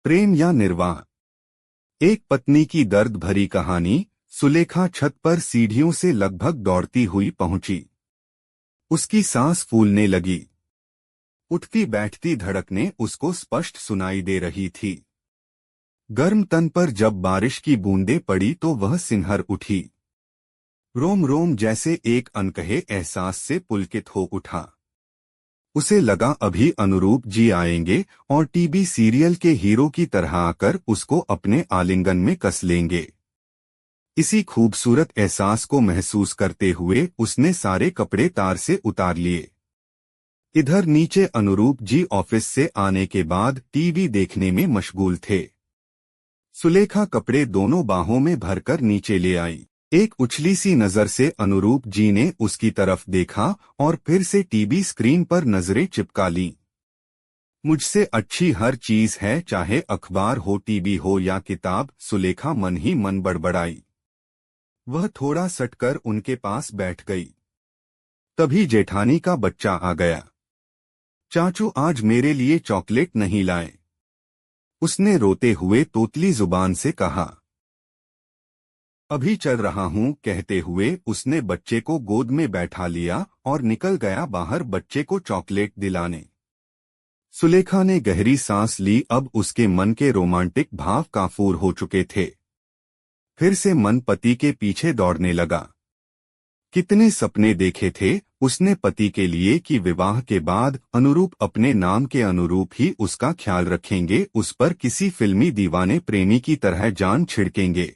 प्रेम या निर्वाह। एक पत्नी की दर्द भरी कहानी। सुलेखा छत पर सीढ़ियों से लगभग दौड़ती हुई पहुंची। उसकी सांस फूलने लगी। उठती बैठती धड़कनें उसको स्पष्ट सुनाई दे रही थी। गर्म तन पर जब बारिश की बूंदें पड़ी तो वह सिन्हर उठी। रोम रोम जैसे एक अनकहे एहसास से पुलकित हो उठा। उसे लगा अभी अनुरूप जी आएंगे और टीवी सीरियल के हीरो की तरह आकर उसको अपने आलिंगन में कस लेंगे। इसी खूबसूरत एहसास को महसूस करते हुए उसने सारे कपड़े तार से उतार लिए। इधर नीचे अनुरूप जी ऑफिस से आने के बाद टीवी देखने में मशगूल थे। सुलेखा कपड़े दोनों बाहों में भरकर नीचे ले आई। एक उछली सी नजर से अनुरूप जी ने उसकी तरफ देखा और फिर से टीवी स्क्रीन पर नजरें चिपका लीं। मुझसे अच्छी हर चीज है, चाहे अखबार हो, टीवी हो या किताब, सुलेखा मन ही मन बड़बड़ाई। वह थोड़ा सटकर उनके पास बैठ गई। तभी जेठानी का बच्चा आ गया। चाचू आज मेरे लिए चॉकलेट नहीं लाए, उसने रोते हुए तोतली जुबान से कहा। अभी चल रहा हूं, कहते हुए उसने बच्चे को गोद में बैठा लिया और निकल गया बाहर बच्चे को चॉकलेट दिलाने। सुलेखा ने गहरी सांस ली। अब उसके मन के रोमांटिक भाव काफूर हो चुके थे। फिर से मन पति के पीछे दौड़ने लगा। कितने सपने देखे थे उसने पति के लिए कि विवाह के बाद अनुरूप अपने नाम के अनुरूप ही उसका ख्याल रखेंगे, उस पर किसी फिल्मी दीवाने प्रेमी की तरह जान छिड़केंगे।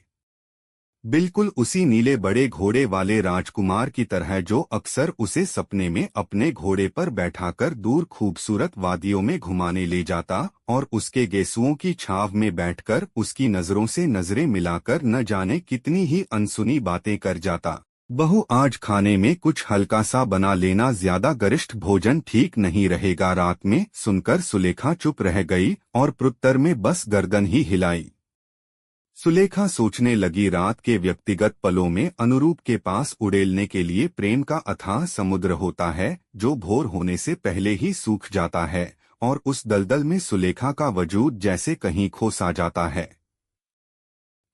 बिल्कुल उसी नीले बड़े घोड़े वाले राजकुमार की तरह जो अक्सर उसे सपने में अपने घोड़े पर बैठाकर दूर खूबसूरत वादियों में घुमाने ले जाता और उसके गेसुओं की छाव में बैठकर उसकी नजरों से नजरें मिलाकर न जाने कितनी ही अनसुनी बातें कर जाता। बहू आज खाने में कुछ हल्का सा बना लेना, ज्यादा गरिष्ठ भोजन ठीक नहीं रहेगा रात में। सुनकर सुलेखा चुप रह गई और प्रत्युत्तर में बस गर्दन ही हिलाई। सुलेखा सोचने लगी, रात के व्यक्तिगत पलों में अनुरूप के पास उड़ेलने के लिए प्रेम का अथाह समुद्र होता है जो भोर होने से पहले ही सूख जाता है और उस दलदल में सुलेखा का वजूद जैसे कहीं खो सा जाता है।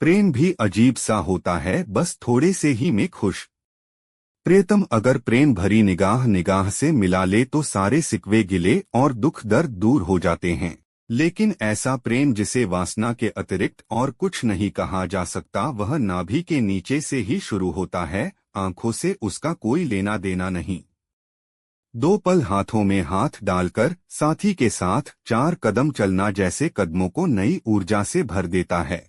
प्रेम भी अजीब सा होता है, बस थोड़े से ही में खुश। प्रियतम अगर प्रेम भरी निगाह निगाह से मिला ले तो सारे सिकवे गिले और दुख दर्द दूर हो जाते हैं। लेकिन ऐसा प्रेम जिसे वासना के अतिरिक्त और कुछ नहीं कहा जा सकता, वह नाभि के नीचे से ही शुरू होता है, आंखों से उसका कोई लेना देना नहीं। दो पल हाथों में हाथ डालकर साथी के साथ 4 कदम चलना जैसे कदमों को नई ऊर्जा से भर देता है।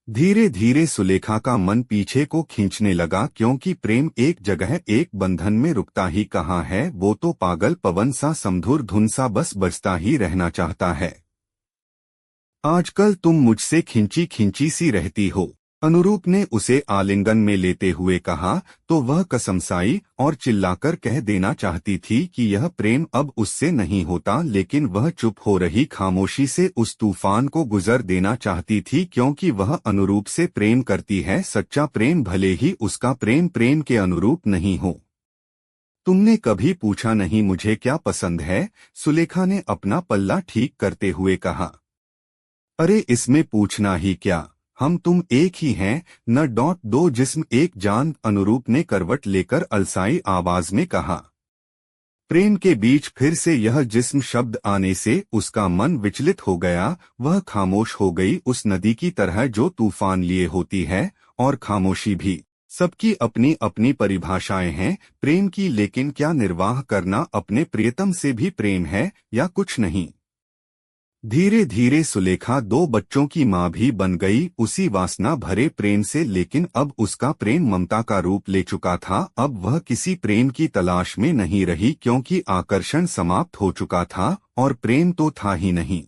धीरे धीरे सुलेखा का मन पीछे को खींचने लगा, क्योंकि प्रेम एक जगह एक बंधन में रुकता ही कहाँ है। वो तो पागल पवन सा समधुर धुन सा बस बजता ही रहना चाहता है। आजकल तुम मुझसे खिंची खिंची सी रहती हो, अनुरूप ने उसे आलिंगन में लेते हुए कहा तो वह कसमसाई और चिल्लाकर कह देना चाहती थी कि यह प्रेम अब उससे नहीं होता, लेकिन वह चुप हो रही खामोशी से उस तूफान को गुजर देना चाहती थी, क्योंकि वह अनुरूप से प्रेम करती है। सच्चा प्रेम, भले ही उसका प्रेम प्रेम के अनुरूप नहीं हो। तुमने कभी पूछा नहीं मुझे क्या पसंद है, सुलेखा ने अपना पल्ला ठीक करते हुए कहा। अरे इसमें पूछना ही क्या, हम तुम एक ही हैं न। दो जिस्म एक जान, अनुरूप ने करवट लेकर अलसाई आवाज में कहा। प्रेम के बीच फिर से यह जिस्म शब्द आने से उसका मन विचलित हो गया। वह खामोश हो गई, उस नदी की तरह जो तूफान लिए होती है। और खामोशी भी, सबकी अपनी अपनी परिभाषाएं हैं प्रेम की, लेकिन क्या निर्वाह करना अपने प्रियतम से भी प्रेम है या कुछ नहीं। धीरे धीरे सुलेखा 2 बच्चों की मां भी बन गई, उसी वासना भरे प्रेम से, लेकिन अब उसका प्रेम ममता का रूप ले चुका था। अब वह किसी प्रेम की तलाश में नहीं रही, क्योंकि आकर्षण समाप्त हो चुका था और प्रेम तो था ही नहीं।